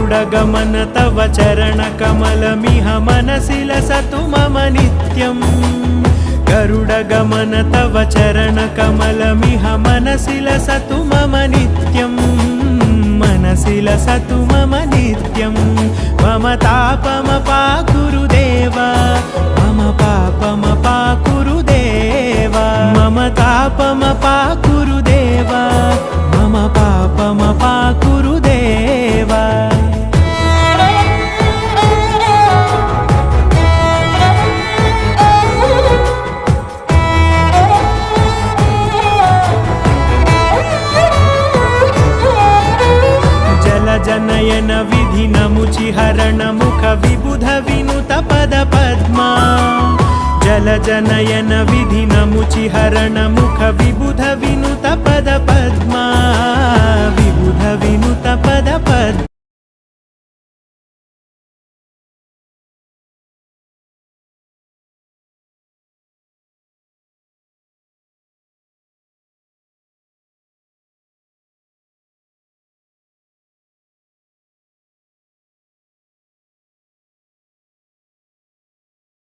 गरुडगमन तव चरणकमलमिह मनसि लसतु मम नित्यम् गरुडगमन तव चरणकमलमिह मनसि लसतु मम नित्यम् मनसि लसतु मम नित्यम् मम तापमपाकुरु देव मम पापमपाकुरु देव मम तापमपाकुरु देव मम पापमपाकुरु देव जनयन विधिनमुचिहरण मुख विबुध विनुत पद पद्मा जल जनयन विधिनमुचिहरण मुख विबुध विनुत पद पद्मा विबुध विनुत पद पद्मा